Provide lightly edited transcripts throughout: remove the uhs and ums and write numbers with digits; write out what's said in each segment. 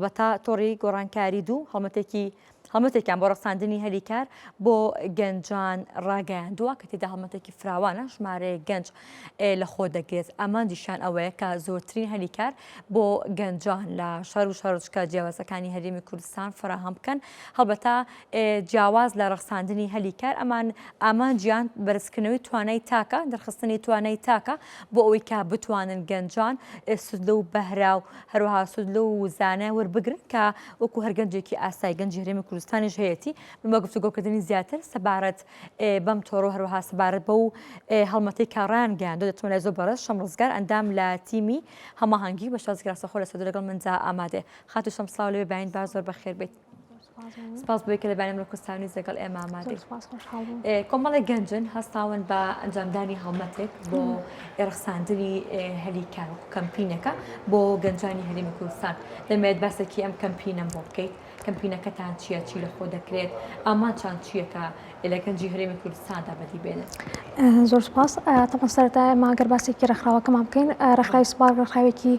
بەتا تۆڕی گۆڕانکاری دوو هەڵمەتێکیان بۆ ڕەخساندنی هەلیکار بۆ گەنجان ڕاگەیاندووە کە تێدا هەڵمەتێکی فراوانە ژمارەیە گەنج لە خۆ دەگرێت ئامانجیشان ئەوەیە کە زۆرترین هەلیکار بۆ گەنجان لە شار و شارۆچکە جیاوازەکانی هەرێمی کوردستان فراهەم بکەن هەڵبەتە جیاواز لە ڕەخساندنی هەلیکار ئەمان ئامانجیان بەرزکردنەوەی توانای تاکە دەرخستنی توانای تاکە بۆ ئەوەی کە بتوانن گەنجان سودلە و بەهرا و هەروەها سودلە و زانە وەربگرن کە وەکو هەرگەنجێکی ئاسایی گەنجی هەرێمی کوردستانیش هەیەی بە گفتوگۆکردنی زیاتر سەبارەت بەم تۆڕە هەروەها سەبارەت بە و هەڵمەتەی کاڕیان گەیاندووە دەتوانێت زۆر بەڕێز شەم ڕزگار ئەندام لە تیمی هەماهەنگی بە شازگراسەخۆ لە سەدو لەگەڵ منجا ئامادێ خاتو شەم سڵاو لەوێ باین با زۆر بەخێر بیت سپاس بۆی کە لە بانم لە کوردستانی لەگەڵ ئێمە ئامادەی کۆمەڵی گەنجن هەستاون بە ئەنجامدانی هەڵمەتێک بۆ ڕەخساندنی هەلیکار کەمپینەکە بۆ گەنجانی هەرێمی کوردستان دەمەوێت باسێکی ئەم کەمپینەم بۆ بکەیت کەمپینەکەتان چییە چی لە خۆ دەکرێت ئامانچان چییەکە لە گەنجی هەرێمی کوردستاندا بەدی بێنێت زۆر سپاس تەمەن سەرەتا ئێمە ئەگەر باسێکی ڕێکخراوەکەمان بکەین ڕێکخراوی سوپار ڕێکخراوێکی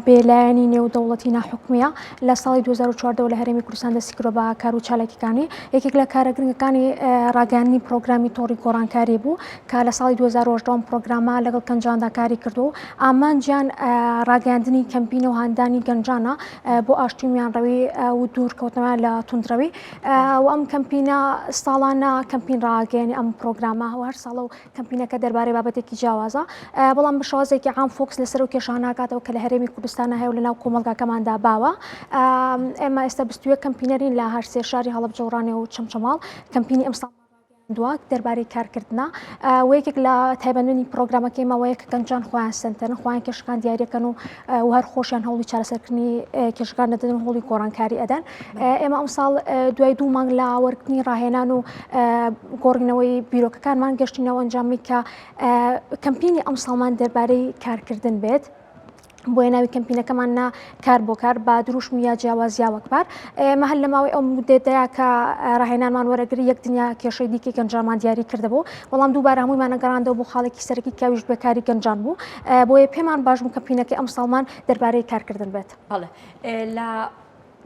بێلایەنی نێودەوڵەتی ناحکومیە لە ساڵی 2014 لە هەرێمی کوردستان دەستی کردووە بە کار و چالاکیەکانی یەکێک لە کارە گرنگەکانی ڕاگەیاندنی پرۆگرامی تۆڕی گۆڕانکاری بوو کە لە ساڵی 2010 پرۆگرامە لەگەڵ گەنجاندا کاری کردو و ئامانجیان ڕاگەیاندنی کەمپینە و هاندانی گەنجانە بۆ ئاشتیمیان ڕەوی و دوورکەوتنەوە لە توندڕەوی و ئەم کەمپینە ساڵانە کەمپین ڕاگەیاندنی ئەم پرۆگرامە هەر ساڵە و کەمپینەکە دەربارەی بابەتێکی جیاوازە بەڵام بە شێوازێکی عام فۆکس لەسەر و کێشاناکاتەوە کە لە هەرێمی کوردستانە هەیە و لەناو کۆمەڵگاکەماندا باوە ئێمە ئێستا 21 کەمپینەرین لە هەر سێ شاری هەڵەبجەوڕانی و چەمچەماڵ کەمپینی ئەم ساڵ دوات دەربارەی کارکردنا و یەکێک لە تایبەتمەندی پرۆگرامەکەی ماوەیە کە گەنجان خۆیان سنتەرن خۆیان کێشەکان دیاریەکەن و هەر خۆشیان هەوڵی چارەسەرکردنی کێشەکان دەدەن و هەوڵی گۆڕانکاری ئەدەن ئێمە ئەم ساڵ دوای 2 مانگ لە وەرگرتنی ڕاهێنان و گۆڕینەوەی بیرۆکەکانمان گەشتینەوە ئەنجامی کە کەمپینی ئەم ساڵمان دەربارەی کارکردن بێت بۆیە ناوی کەمپینەکەمان نا کار بۆ کار با دروشم یا جیاوازیا وەکبار ئێمە هەر لە ماوەی ئەو مودەتەیە کە ڕاهێنانمان وەرەگری یەک دنیا کێشەی دیکەی گەنجانمان دیاری کردبوو بەڵام دووبارە هەموویمان نەگەڕاندەوە بۆ خاڵێکی سەرەکی کاویش بەکاری گەنجان بوو بۆیە پێمان باش بوو کەمپینەکەی ئەم ساڵمان دەربارەی کارکردن بێت لە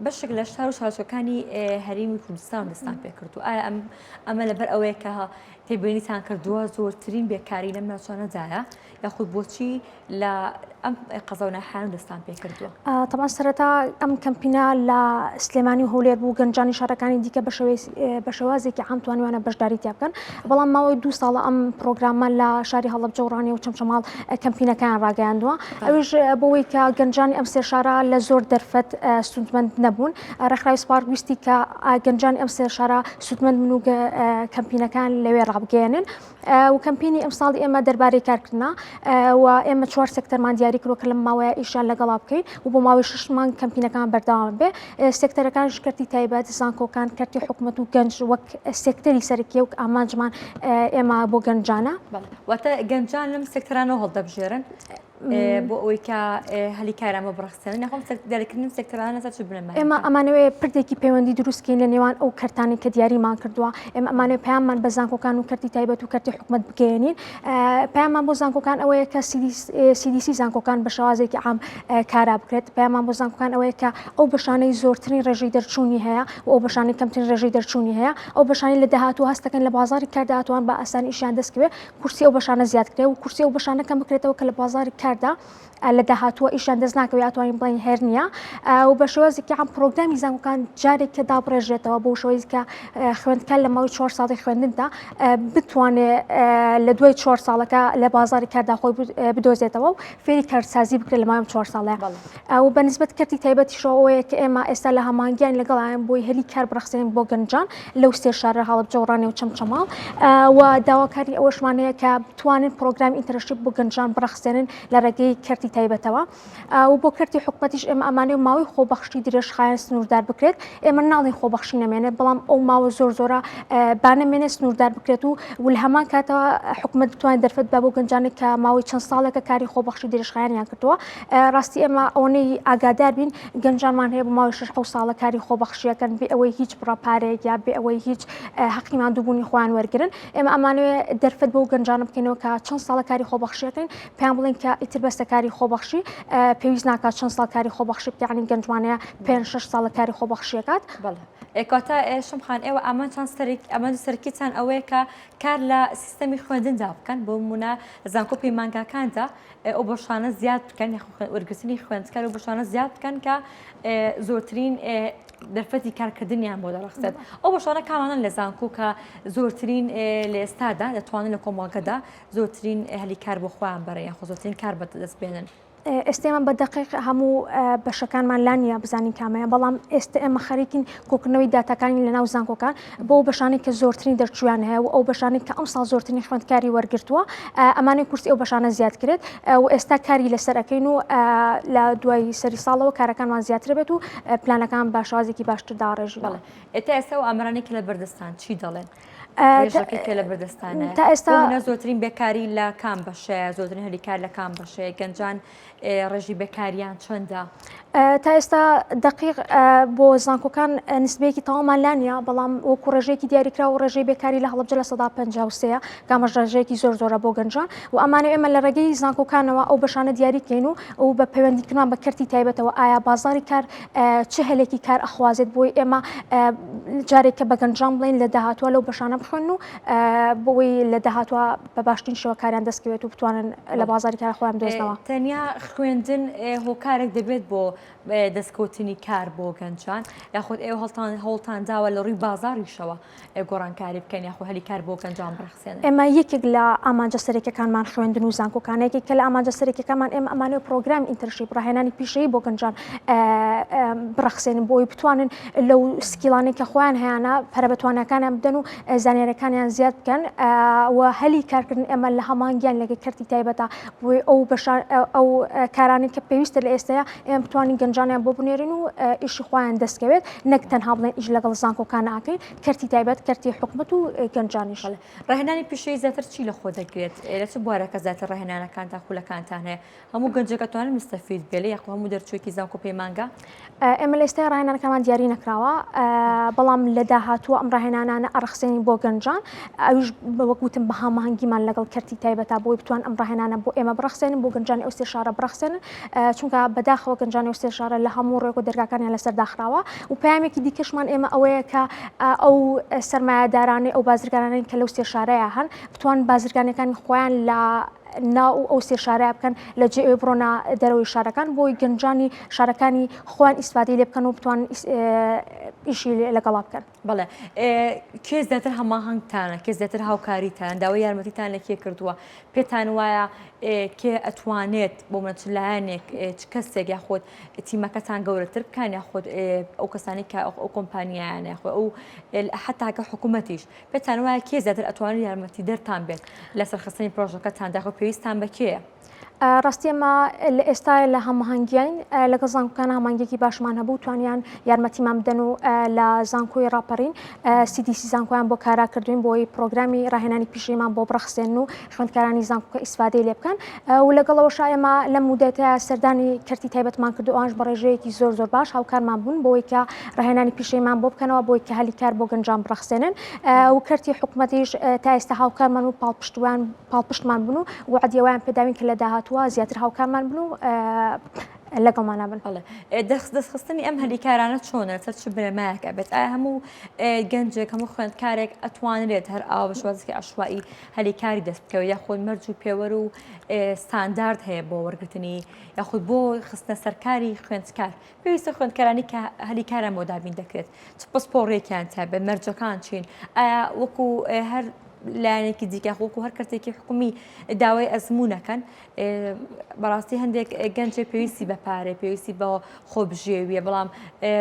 بەشێک لە شار و شارچۆکانی هەرێمی کوردستان دەستان پێ کردو ئایا ئەمە لەبەر ئەوەیە کە پێبینیتان کردووە زۆرترین بێکاری لەم ناوچانەدایە یاخود بۆچی لە ئەم قەزەونەحان دەستان پێ کردووە تەمان سەرەتا ئەم کەمپینە لە سلێمانی و هەولێر بوو گەنجانی شارەکانی دیکە بە شێوازێکی عام توانیوانە بەشداری تیا بکەن بەڵام ماوەی 2 ساڵە ئەم پرۆگرامە لە شاری هەڵەبجەوڕانی و چەمچەماڵ کەمپینەکەیان ڕاگەیاندووە ئەویش بۆەوەی کە گەنجانی ئەم سێ شارە لە زۆر دەرفەت سودمەند نەبوون ڕێکخراوی سوپار ویستی کە گەنجانی ئەم سێ شارە سودمەند بن و کەمپینەکان لەوێ ڕابگەێنن و کەمپینی ئەم ساڵی ئێمە دەربارەی کارکردنا و ئێمە 4 سێکتەرمان دیاری کردووە کە لەم ماوەیە ئیشان لەگەڵا بکەین و بۆ ماوەی 6 مانگ کەمپینەکان بەردەوام بێ سێکتەرەکان شکردی تایبەت زانکۆکان کەرتی حکوومەت و گەنج وەک سێکتەری سەرەکیە و ئامانجمان ئێمە بۆ گەنجانە واتە گەنجان لەم سێکتەرانەوە هەڵدەبژێرن بۆ ئەوەی کە هەلیکارامە بڕخسێنن نەخۆم دەرەکردن سێکتەرانە چ بنەمە ئێمە ئەمانەوەی پردێکی پەیوەندی دروستکەین لە نێوان ئەو کەرتانی کە دیاریمان کردووە ئێمە ئەمانەوەی پەیاممان بە زانکۆکان و کەرتی تایبەت و کەرتی حکوومەت بگەێنین پەیاممان بۆ زانکۆکان ئەوەیە کە CDC زانکۆکان بە شێوازێکی عام کارا بکرێت پەیاممان بۆ زانکۆکان ئەوەیە کە ئەو بەشانەی زۆرترین ڕێژەی دەرچوونی هەیە و ئەو بەشانەی کەمترین ڕێژەی دەرچوونی هەیە ئەو بەشانی لە داهاتوو هەستەکەن لە بازاری کاردا هاتووان بە ئاسانی ئیشیان دەستکەوێت کورسی ئەو بەشانە زیادکرێت و کورسی ئەو بەشانە کەم بکرێتەوە کە لە بازاری کاردا لە داهاتووە ئیشان دەست ناکەوێت ئەتوانین بڵین هێر نییە و بە شێوازێکی عام پرۆگرامی زانکۆکان جارێک کە دابڕێژێتەوە بۆ شێوەیەک کە خوێندکار لە ماوەی 4 ساڵی خوێندندا بتوانێت لە دوای 4 ساڵەکە لە بازاری کاردا خۆی بدۆزێتەوە و فێری کارسازی بکرێت لە ماوەی 4 ساڵە و بەنسبەت کەرتی تایبەتیشەوەیە کە ئێمە ئێستا لە هەمانگیان لەگەڵیان بۆی هەلی کار بڕخسێنین بۆ گەنجان لەو سێ شارە هەڵەبجەوڕانی و چەمچەماڵ و داواکاری ئەوەشمانەیە کە بتوانین پرۆگرامی ئینتەرنشیپ بۆ گەنجان بڕخسێنن لە ڕێگەی کەرتی تایبەتەوە و بۆ کەرتی حکوومەتیش ئێمە ئەمانەی ماوەی خۆبەخشی درێژخایەن سنووردار بکرێت ئێمە ناڵی خۆبەخشی نەمێنێت بەڵام ئەو ماوە زۆر زۆرە بانەمێنێت سنووردار بکرێت و لە هەمان کاتەوە حکوومەت بتوانێت دەرفەت بە بۆ گەنجانێک کە ماوەی چەند ساڵێکە کاری خۆبەخشی درێژخایانیان کردووە ڕاستی ئێمە ئەوەی ئاگادار بین گەنجانمان هەیە بۆ ماوەی 6 ساڵە کاری خۆبەخشیەکەن بێ ئەوەی هیچ بڕاپارێک یا بێ ئەوەی هیچ حەقی ماندووبوونی خۆیان وەرگرن ئێمە ئەمانوێ دەرفەت بۆ گەنجانە بکەینەوە کە چەند ساڵە کاری خۆبەخشیەکەن پێیان بڵێن کە ئیتر بەستە کاری خۆبەخشی پێویست ناکات چەند ساڵ کاری خۆبەخشی بکەین گەنجوانەیە 5-6 ساڵە کاری خۆبەخشیەکات کاتە شەمخان ئێوە ئەمان ئەمان سەرکیتان ئەوەیە کە کار لە سیستەمی خوێندندا بکەن بۆ نمونە زانکۆ پەیمانگاکاندا ئەو بەشانە زیاد بکەن وەرگرتنی خوێندکار و بەشانە زیاد بکەن کە زۆرترین دەرفەتی کارکردنیان بۆ دەڕەخسێت ئەو بەشانە کامانن لە زانکۆ کە زۆرترین لە ئێستادا دەتوانن لە کۆمەڵگەدا زۆرترین هەلی کار بۆ خۆیان بەڕێیان خۆ زۆرترین کار بەدەست بێنن. ئێستێمە بە دقیق هەموو بەشەکانمان لانیە بزانین کامەیە بەڵام ئێستا ئێمە خەریکین کۆکردنەوەی داتاکانی لە ناو زانکۆکان بۆ بەشانی کە زۆرترین دەرچویان هەیە و ئەو بەشانی کە ئەم ساڵ زۆرترین خوێندکاری وەرگرتووە ئەمانەی کورسی ئەو بەشانە زیاد کرێت و ئێستا کاری لەسەرەکەین و لە دوای سەری ساڵەوە کارەکانمان زیاتر بێت و پلانەکان بە شازێکی باشتر داڕێژین. ئێستا و ئەمرانێکی لە بەردەستان چی دەڵێن؟ لە بەردەستانە تا ئێستا زۆرترین بێکاری لە کام بەشەیە زۆرترین هەلیکار لە کام بەشەیە گەنجان ڕێژی بێکاریان چەندە؟ تا ئێستا دقیق بۆ زانکۆکان نسبەیەکی تەواومان لانیە بەڵام وەکو ڕێژەیەکی دیاریکرا و ڕێژەی بێکاری لە هەڵەبجە لە 153 کامەش ڕێژەیەکی زۆرە بۆ گەنجان و ئەمانە ئێمە لە ڕێگەی زانکۆکانەوە ئەو بەشانە دیاریکەین و بە پەیوەندیکردن بە کەرتی تایبەتەوە ئایا بازاری کار چه هەلێکی کار ئەخوازێت بۆی ئێمە جارێککە بە گەنجان بڵین لە داهاتوە لەو بەشانە بخوێن و بۆی لە داهاتوە بە باشترین شێوە کاریان دەستکەوێت و بتوانن لە بازاری کار خۆیان دۆزنەوە. تەنیا خوێندن هۆکارێک دەبێت بۆ دەستکەوتنی کار بۆ گەنجان یاخود ئێوە هەوڵتان داوە لە ڕووی بازاریشەوە گۆڕانکاری بکەن یاخۆ هەلی کار بۆ گەنجان بڕخسێنن. ئێمە یەکێک لە ئامانجە سەرەکیەکانمان خوێندن و زانکۆکانێکی کە لە ئامانجە سەرەکیەکانمان ئێمە ئەمانەوە پرۆگرام ئینتەرنشیپ ڕاهێنانی پیشەیی بۆ گەنجان بڕخسێنن بۆی بتوانن لەو سکیلانێک کە خۆیان هەیەە پەرە بەتوانەکانیان بدەن و زانێرەکانیان زیاد بکەن و هەلی کارکردن ئێمە لە هەمانگیان لەگە کەرتی تایبەتە بۆی ئەو کارانی کە پێویستە لە ئێستەیە ئێمە بتوانین گەنجانیان بۆ بنێرین و ئیشی خۆیان دەستکەوێت نەک تەنها بڵێن ئیش لەگەڵ زانکۆکان ناکەین کەرتی تایبەت کەرتی حکومەت و گەنجانیش. ڕاهێنانی پیشەیی زیاتر چی لە خۆ دەگرێت لە چ بوارەکە زیاتر ڕاهێنانەکانتان خولەکانتان هەیە هەموو گەنجەکە توانن مستەفید بێت یاخۆ هەموو دەرچوویەکی زانکۆ پەیمانگا؟ ئێمە لە ئێستای ڕاهێنانەکەمان دیاری نەکراوە بەڵام لە داهاتووە ئەم ڕاهێنانانە ئەڕخسێنی بۆ گەنجان ئەویش وەکوتم بە هەماهەنگیمان لەگەڵ کەرتی تایبەتە بۆی بتوان ئەم ڕاهێنانە بۆ ئێمە بڕخسێنن بۆ گەنجانی ئەو سێ شارە بڕخسێنن چونکە بەداخەوە گەنجانی ئەو سێ شارە لە هەموو ڕێک و دەرگاکانیان لەسەر داخراوە و پامێکی دیکەشمان ئێمە ئەوەیە کە ئەو سەرمایه‌دارانی ئەو بازرگانانی کە لەو سێ شارەیە هەن بتوان بازرگانەکانی خۆیان لە ناو ئەو سێ شارە بکەن لە جێ بڕۆنا دەرەوەی شارەکان بۆی گەنجانی شارەکانی خۆیان ئیسفادەی لێ بکەن و بتوان ئیشی لەگەڵا بکەن. بەڵێ کێ زیاتر هەماهەنگتانە کێ زیاتر هاوکاریتان داوای یارمەتیتان لە کێ کردووە پێتان وایە کێ ئەتوانێت بۆ منەتلایەنێک چ کەسێک یاخۆت تیمەکەتان گەورەتر بکەن یاخۆت ئەو کەسانی کە ئەو کۆمپانیایان یاخۆ ئەو حتاکە حکوومەتیش پێتان وایە کێ زیاتر ئەتوانێت یارمەتی دەرتان بێت لە سەرخستنی پرۆژەکەتان داخۆ پێویستان بە کێیە؟ ڕاستی ئێمە لە ئێستا لە هەماهەنگیان لەگەڵ زانکۆکان هەمانگێکی باشمان هەبوو توانیان یارمەتیمان بدەن و لە زانکۆی ڕاپەڕین CDC زانکۆیان بۆ کارا کردوین بۆی پرۆگرامی ڕاهێنانی پیشەیمان بۆ بڕخسێن و خوێندکارانی زانکۆکە ئیسفادەی لێ بکەن و لەگەڵەوەشا ئێمە لەم مودەتە سەردانی کەرتی تایبەتمان کردو ئەوانش بە ڕێژەیەکی زۆر باش هاوکارمان بوون بۆی کە ڕاهێنانی پیشەیمان بۆ بکەنەوە بۆی کە هەلی کار بۆ گەنجان بڕخسێنن و کەرتی حکوومەتیش تا ئێستا هاوکارمان و پاڵپشتمان بوون و وعدیەوەیان پێداوین کە لە داهاتوە زیاتر هاوکارمان بن و لەگەڵمانە بن. دەستخستنی ئەم هەلیکارانە چۆنە سەر چ برێمایەکە بێت ئایا هەموو گەنجێک هەموو خوێندکارێک ئەتوانرێت هەر ئاوا بە شێوازێکی عەشوایی هەلیکاری دەست بکەوێت یاخود مەرج و پێوەر و ستاندارد هەیە بۆ وەرگرتنی یاخود بۆ خستنە سەرکاری خوێندکار پێویستە خوێندکارانی کە هەلیکاران بۆ دابین دەکرێت چ پسپۆڕێکیان هەبێت مەرجەکان چین ئایا وەکو هەر لایەنێکی دیکە وەکو هەر کەسێکی حکومی داوای ئەزموونەکەن بەڕاستی هەندێک گەنجێک پێویستی بە پارێ پێویستی بە خۆبژێویە بەڵام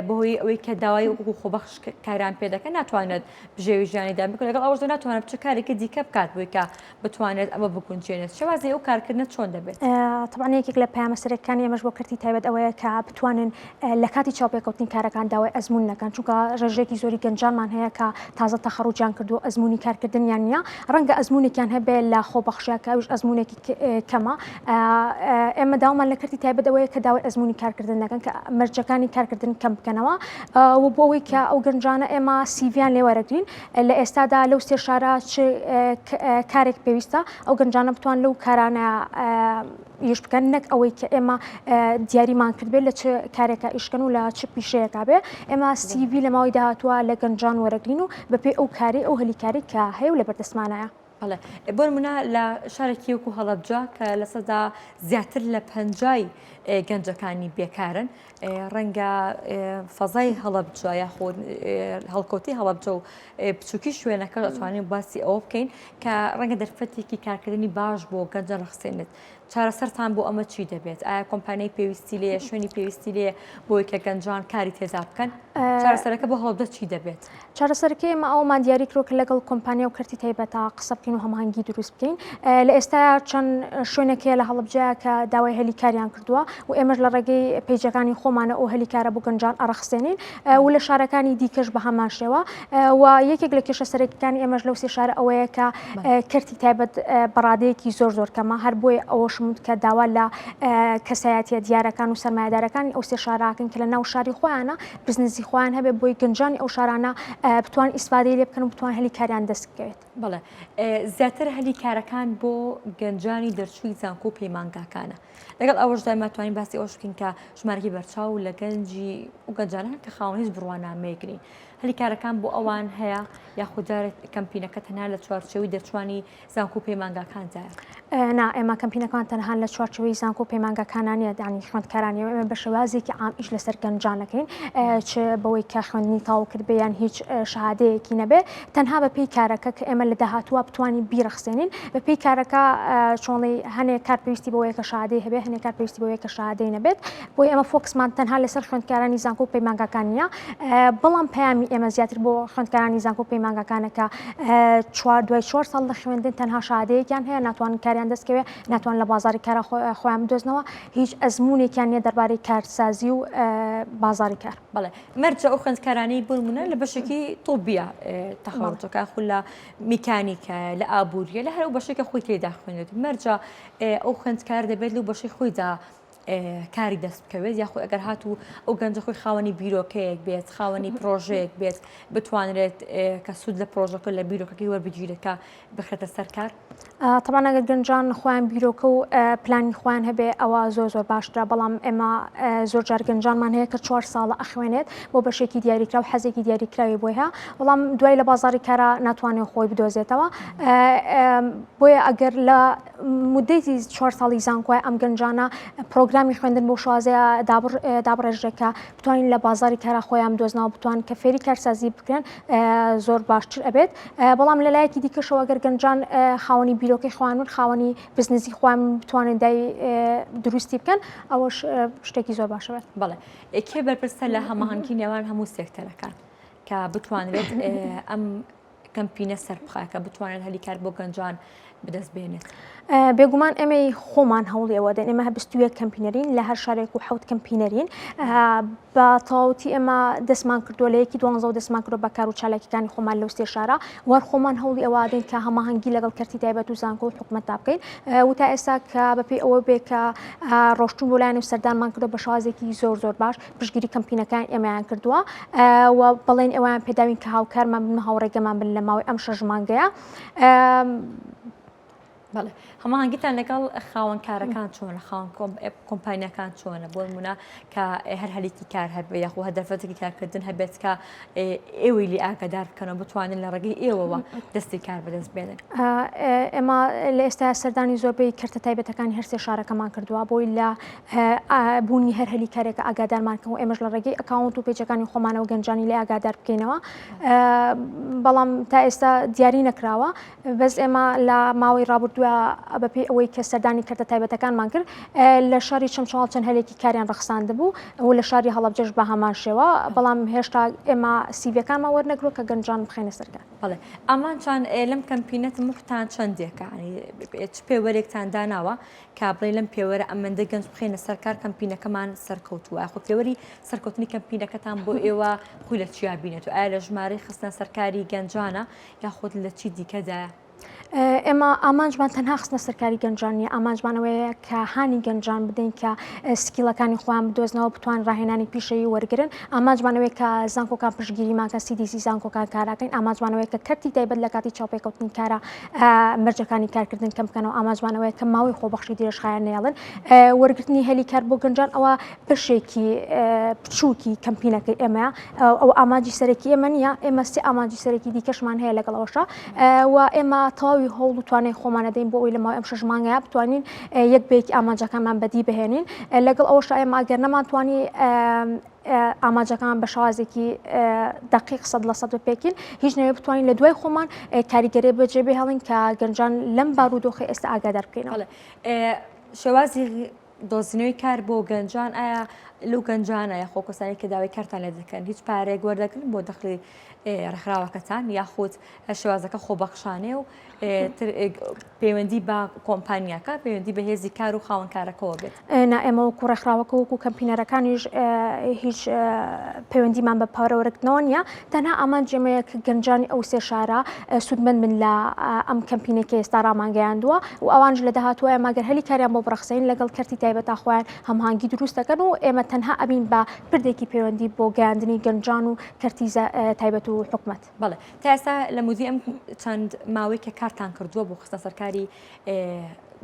بەهۆی ئەوەی کە داوای وەکو خۆبەخش کاران پێ دەکەن ناتوانێت بژێوی ژیانیدا بکەن لەگەڵ ئەوەش ناتوانێت بچ کارێکی دیکە بکات بۆی کە بتوانێت ئەمە بگونجێنێت شێوازی ئەو کارکردنە چۆن دەبێت؟ طبعاً یەکێک لە پەیامەسەرەکانی ئێمەش بۆ کەرتی تایبەت ئەوەیە کە بتوانن لە کاتی چاوپێکەوتنی کارەکان داوای ئەزموون نەکەن چونکە ڕێژێکی زۆری گەنجانمان هەیە کە تازە تەخەڕوجیان کردو ئەزمموی کارکردنیان نیە گەنجانیە ڕەنگە ئەزمونێکیان هەبێ لە خۆبەخشیەکە ئەوش ئەزمونێکی کەمە ئێمە داوامان لە کردی تایبەتەوەی کە داوای ئەزمموی کارکردن دەکەن کە مەرجەکانی کارکردن کەم بکەنەوە و بۆ ئەوەی کە ئەو گەنجانە ئێمە سیڤیان لێوەرەگرین لە ئێستادا لەو سێ شارە کارێک پێویستە ئەو گەنجانە بتوان لەو کارانە ئیش بکەن نەک ئەوەی کە ئێمە دیاریمان کردبێت لە چ کارێکە ئیشکەن و لە چ پیشەیەکا بێ ئێمە سیڤی لە ماوەی داهاتووە لە گەنجان وەرەگرین و بەپێ ئەو کاری ئەو هەلیکاری کە هەیە و لە بەردەستمانایە. بۆ نمونە لە شارێکی وەکو هەڵەبجە کە لە سەدا زیاتر لە 50 گەنجەکانی بێکارن ڕەنگە فەزای هەڵەبجە یاخۆ هەڵکەوتی هەڵەبجە و بچووکی شوێنەکە دەتوانین باسی ئەوە بکەین کە ڕەنگە دەرفەتێکی کارکردنی باش بۆ گەنجە ڕخسێنێت. چارەسەرتان بۆ ئەمە چی دەبێت؟ ئایا کۆمپانیای پێویستی لێ شوێنی پێویستی لێ بۆی کە گەنجان کاری تێدا بکەن؟ چارەسەرەکە بۆ هەڵبجە چی دەبێت؟ چارەسەرەکەی ئێمە ئەومان دیاری کرۆ کە لەگەڵ کۆمپانیا و کەرتی تایبەتە قسە بکەین و هەماهەنگی دروست بکەین. لە ئێستا چەند شوێنێکەیە لە هەڵبجەیە کە داوای هەلیکاریان کردووە و ئێمەش لە ڕێگەی پێیجەکانی خۆمانە ئەو هەلیکارە بۆ گەنجان ئەڕەخسێنین و لە شارەکانی دیکەش بە هەمان شێوە و یەکێک لە کێشە سەرەکیەکانی ئێمەش لەو سێ شارە ئەوەیە کە کەرتی تایبەت بەڕادەیەکی زۆر کەمە هەر بۆی ئەوەشم کە داوا لە کەسایەتیە دیارەکان و سەرمایه‌دارەکانی ئەو سێ شارەکەن کە لە ناو شاری خۆیانە بزنسی خۆیان هەبێ بۆی گەنجانی ئەو شارانە بتوان ئیسفادەی لێ بکەن و بتوان هەلیکاریان دەست بکەوێت. بەڵێ زیاتر هەلیکارەکان بۆ گەنجانی دەرچووی زانکۆ و پەیمانگاکانە لەگەڵ ئەوەشدا ماتوانین باسی ئەوش بکەین کە ژمارەی بەرچاو لە گەنجی و گەنجانان کە خاوەن هیچ بڕوانامەیەگرین هەلیکارەکان بۆ ئەوان هەیە یاخود کەمپینەکە تەنها لە چوارچێوەی دەرچوانی زانکۆ و پەیمانگاکان دایە؟ نا ئێمە کەمپینەکان تەنها لە چوارچێوەی زانکۆ و پەیمانگاکانانیە دانی خوێندکارانیەوە ئێمە بە شێوازێکی عام ئیش لەسەر گەنجانەکەین چ بەوەی کە خوێندنی تاو کرد بێ یان هیچ شەهادەیەکی نەبێ تەنها بە پێی کارەکە کە ئێمە لە داهاتووە بتوانین بیرەخسێنین بە پێی کارەکە چۆڵی هەنێک کار پێویستی بەوەیە کە شەهادەی هەبێ هەنێک کار پێویستی بەوەیە کە شەهادەی نەبێت بۆی ئێمە فۆکسمان تەنها لەسەر خوێندکارانی زانکۆ و پەیمانگاکان نیە بەڵام پەیامی ئێمە زیاتر بۆ خوێندکارانی زانکۆ و پەیمانگاکانە کە دوای 4 ساڵ لە خوێندن تەنها شەهادەیەکیان هەیە ناتوانن کاریان دەستکەوێ ناتوان لە بازاری کارە خۆیان بدۆزنەوە هیچ ئەزمونێکیان نیە دەربارەی کارسازی و بازاری کار. بەڵێ مەرجە ئەو خوێندکارانەی بوونە لە بەشێکی تۆبیە تەخەڵوتەکە خو لە میکانیکە لە ئابوووریە لە هەر ئەو بەشێکە خۆی تێدا خوێنێت مەرجە ئەو خوێندکار دەبێت لەو بەشەی خۆیدا کاری دەست بکەوێت یاخۆ ئەگەر هاتوو ئەو گەنجە خۆی خاوەنی بیرۆکەیەک بێت خاوەنی پرۆژەیەک بێت بتوانرێت کە سوود لە پرۆژەکە لە بیرۆکەکەی وەربگیرێتکە بخێتە سەرکار. طبعاً ئەگەر گەنجان خۆیان بیرۆکە و پلانی خۆیان هەبێ ئەوە زۆر باشترە بەڵام ئێمە زۆر جار گەنجانمان هەیە کە 4 ساڵە ئەخوێنێت بۆ بەشێکی دیاریکرا و حەزێکی دیاریکراوی بۆی هەیە بەڵام دوای لە بازاری کارە ناتوانێت خۆی بدۆزێتەوە بۆیە ئەگەر لە مدەی 4 ساڵی زانکۆی ئەم گەنجانە پرۆگرامی خوێندن بۆ شوازەیە دابڕێژەکە بتوانین لە بازاری کارە خۆیان بدۆزنەوە بتوان کە فێری کارسازی بکرێن زۆر باشتر ئەبێت بەڵام لە لایەکی دیکەشەوە ئەگەر گەنجان خاوەنی بیرۆکەی خۆیان و خاوەنی بزنسی خۆیان بتوانن دای دروستی بکەن ئەوەش شتێکی زۆر باشەوێت. بەڵێ کێ بەرپرسە لە هەماهەنگی نێوان هەموو سێکتەرەکان کە بتوانرێت ئەم کەمپینە سەربخە کە بتوانێت هەلیکار بۆ گەنجان بدەست بێنێت؟ بێگومان ئێمە خۆمان هەوڵی ئەوە دەین ئێمە هەبستویە کەمپینەرین لە هەر شارێک و 7 کەمپینەرین بە تەواوەتی ئێمە دەستمان کردووە لە یەکی 12 دەستمان کردو بە کار و چالاکیەکانی خۆمان لەو سێ شارە وەر خۆمان هەوڵی ئەوە دەین کە هەماهەنگی لەگەڵ کەرتی تایبەت و زانکۆ و حکوومەتتا بکەین و تا ئێستا کە بەپێی ئەوە بێ کە ڕۆشتون بۆ لایەن و سەردانمان کردو بە شێوازێکی زۆر باش پشتگیری کەمپینەکان ئێمەیان کردووە و بەڵێن ئێوەیان پێداوین کە هاوکارمان بن هاوڕێگەمان بن لە ماوەی ئەم 6 مانگەیە. بەڵێ هەماهەنگیتان لەگەڵ خاوەنکارەکان چۆنە خاوەن کۆمپانیەکان چۆنە بۆ نمونە کە هەر هەلێکی کار هەبێ یاخۆ هەدەفەتێکی کارکردن هەبێت کە ئێوەی لی ئاگادار بکەنەوە بتوانن لە ڕێگەی ئێوەوە دەستی کار بەدەست بێنن. ئێمە لە ئێستا سەردانی زۆربەی کەرتە تایبەتەکانی هەر سێ شارەکەمان کردووە بۆی لە بوونی هەر هەلیکارێکە ئاگادارمانکەەوە ئێمەش لە ڕێگەی ئەکاونت و پێچەکانی خۆمانەوە گەنجانی لێ ئاگادار بکەینەوە بەڵام تا ئێستا دیاری نەکراوە بەس ئێمە لە ماوەی ڕابردووە بەپێی ئەوەی کە سەردانی کەرتە تایبەتەکانمان کرد لە شاری چەمچاڵ چەند هەلێکی کاریان ڕخساند بوو و لە شاری هەڵەبجەش بە هەمان شێوە بەڵام هێشتا ئێمە سیڤەکانمان وەرنەگرۆ کە گەنجان بخێنە سەرکار. بەڵێ ئەمانچان لەم کەمپینەت مختان چەندێکە چ پێوەرێکتان داناوە کە بڵێ لەم پێوەرە ئەمەندە گەنج بخێنە سەرکار کەمپینەکەمان سەرکەوتووە خۆ پێوەری سەرکەوتنی کەمپینەکەتان بۆ ئێوە خۆی لە چیا بینێت و ئایا لە ژمارەی خستنە سەرکاری گەنجانە یاخود لە چی دیکەدایە؟ ئێمە ئامانجمان تەنها خستنە سەرکاری گەنجانیە، ئامانجمانەوەیە کە هانی گەنجان بدەین کە سکیلەکانی خۆیان بدۆزنەوە بتوان ڕاهێنانی پیشەوی وەرگن، ئامانجمانەوەی کە زانکۆکان پشتگیریماکە CDC زانکۆکان کاراکەین، ئامانجمانەوەی کە کەرتی تایبەت لە کاتی چاوپێکەوتنی کارە مەرجەکانی کارکردن کەم بکەنەوە، ئامانجمانەوەی کە ماوەی خۆبەخشی درێژخایان نێڵن. وەرگرتنی هەلی کار بۆ گەنجان ئەوە بەشێکی بچووکی کەمپینەکەی ئێمەیە، ئەو ئامانجی سەرەکی ئێمە نییە، ئێمە سێ ئامانجی سەرەکی دیکەشمان هەیە لەگەڵەوەشە و ئێمە تەواوی هەوڵ و توانای خۆمان دەدەین بۆ ئەوەی لە ماوەی ئەم 6 مانگەیە بتوانین یەک بەیەکی ئامانجەکانمان بەدی بهێنین. لەگەڵ ئەوەشە ئێمە ئەگەر نەمانتوانی ئامانجەکان بە شێوازێکی دقیق 100% بپێکین، هیچ نەوەی بتوانین لە دوای خۆمان کاریگەری بەجێبێ هێڵین کە گەنجان لەم بارودۆخی ئێستا ئاگادار بکەینەوە. شێوازی دۆزینەوەی کار بۆ گەنجان ئایا لەو گەنجانە خۆ کەسانی کە داوای کارتان لێ دەکەن هیچ پارێک وەردەگرن بۆ دەخلی ڕێکخراوەکەتان یاخود شێوازەکە خۆبەخشانێ و پەیوەندی بە کۆمپانیاکە پەیوەندی بە هێزی کار و خاوەنکارەکەەوە بێت؟ نا ئێمە وەکو ڕێکخراوەکە وەکو کەمپینەرەکانیش هیچ پەیوەندیمان بە پاوەوەرگرتنەوە نیە، تەنها ئامانجێمەیە کە گەنجانی ئەو سێ شارە سوودمەند من لە ئەم کەمپینێکی ئێستا ڕامانگەیاندووە و ئەوانش لە داهاتوە ئێمەگەر هەلی کاریان بۆ بڕەخسەین لەگەڵ کەرتی تایبەتا خۆیان هەماهەنگی دروست دەکەن و ئێمە تەنها ئەبین بە پردێکی پەیوەندی بۆ گەیاندنی گەنجان و کەرتی تایبەت و حکومەت. بەڵێ تا ئێستا لە مودی ئەم چەند ماوەی کە کارتان کردووە بۆ خستە سەرکاری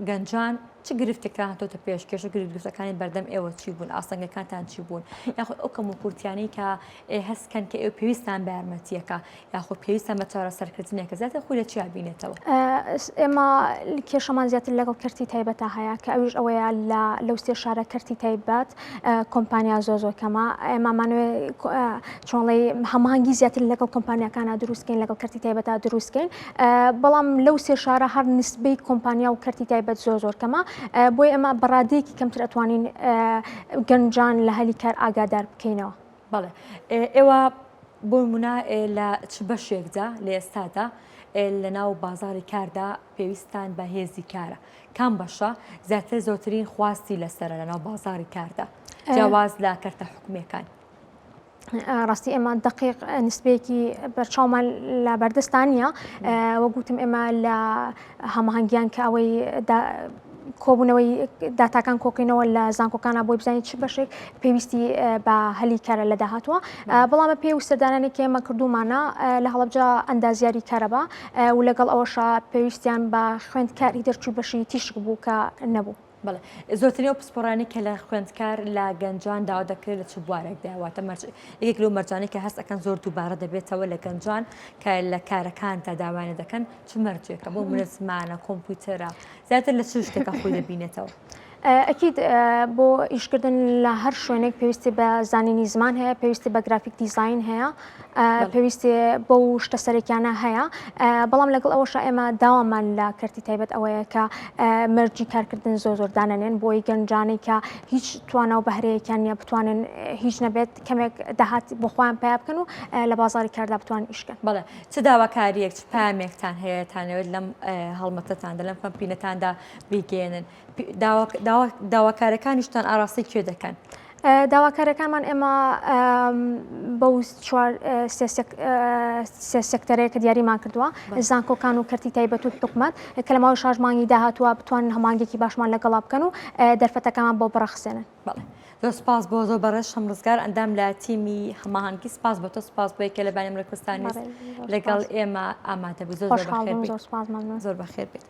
گەنجان چ گرفتێکتان هاتۆتە پێشکەش و گرفتەکانی بەردەم ئێوە چی بوون، ئاسەنگەکانتان چی بوون، یاخود ئەو کەم و کورتیانەی کە هەستکەن کە ئێوە پێویستان بە یارمەتیەکە یاخود پێویستان بە چارەسەرکردنێکە زیاتر خۆی لە چیا بینێتەوە؟ ئێمە کێشەمان زیاتر لەگەڵ کەرتی تایبەتە هەیە کە ئەویش ئەوەیە لەو سێ شارە کەرتی تایبەت کۆمپانیا زۆر کەمە، ئێمەمانوێ چۆنڵی هەماهەنگی زیاتر لەگەڵ کۆمپانیەکانە دروستکەین لەگەڵ کەرتی تایبەتە دروستکەین، بەڵام لەو سێ شارە هەر نسبەی کۆمپانیا و کەرتی تایبەت زۆر کەمە، بۆی ئەمە بەڕادەیەکی کەمتر ئەتوانین گەنجان لە هەلی کار ئاگادار بکەینەوە. بەڵێ ئێوە بۆ نمونە لە چ بەشێکدا لە ئێستادا لە ناو بازاری کاردا پێویستان بە هێزی کارە، کام بەشە زۆرترین خواستی لەسەرە لە ناو بازاری کاردا جیاواز لە کەرتە حکوومیەکان؟ ڕاستی ئێمە دقیق نسبەیەکی بەرچاومان لە بەردەستان نیە، وەگوتم ئێمە لە هەماهەنگیان کە ئەوەی کۆبوونەوەی داتاکان کۆکەینەوە لە زانکۆکانە بۆی بزانین چ بەشێک پێویستی بە هەلی کارە لە داهاتوە، بەڵامە پێی وسەردانانێکی ئێمە کردومانە لە هەڵەبجە ئەندازیاری کارەبا و لەگەڵ ئەوەشە پێویستیان بە خوێندکاری دەرچووی بەشی تیشک بوو کە نەبوو. بەڵێ زۆرترین ئەو پسپۆرانی کە لە خوێندکار لە گەنجان داوا دەکرێت لە چ بوارێک داواتە یەکێک لەو مەرجانەی کە هەست ئەەکەن زۆر دووبارە دەبێتەوە لە گەنجان کە لە کارەکاندا داوانە دەکەن چ مەرجێکە بۆ منە زمانە کۆمپیوتەرە زیاتر لە چ شتێکە خۆی دەبینێتەوە؟ ئەکید بۆ ئیشکردن لە هەر شوێنێک پێویستی بە زانینی زمان هەیە، پێویستی بە گرافیک دیزاین هەیە، پێویستی بۆ شتە سەرەکیانە هەیە، بەڵام لەگەڵ ئەوەشە ئێمە داوامان لە کەرتی تایبەت ئەوەیە کە مەرجی کارکردن زۆر دانەنێن بۆی گەنجانی کە هیچ توانە و بەهرەیەکیان نیە بتوانن هیچ نەبێت کەمێک داهات بۆ خۆیان پیا بکەن و لە بازاری کاردا بتوان ئیشکەن. بەڵێ چ داواکاریەک چ پامێکتان هەیە تانەوێت لەم هەڵمەتەتاندا لەم کەمپینەتاندا بیگەێنن داواکارەکانیشتان ئاراستی کوێ دەکەن؟ داواکارەکانمان ئێمە بەو سێ سێکتەرەیە کە دیاریمان کردووە زانکۆکان و کەرتی تایبەت و حکومەت کە لە ماوەی 6 مانگی داهاتووە بتوانن هەمانگێکی باشمان لەگەڵا بکەن و دەرفەتەکانمان بۆ بڕەخسێنن. بەڵێ زۆر سپاس بۆ زۆر بەڕێز شەمرزگار ئەندام لە تیمی هەماهەنگی سپاس بۆ تۆ سپاس بۆ یەکێ لە بانیم ڕێکوستانی لەگەڵ ئێمە ئامادە بوو زۆر بەخێر بێت.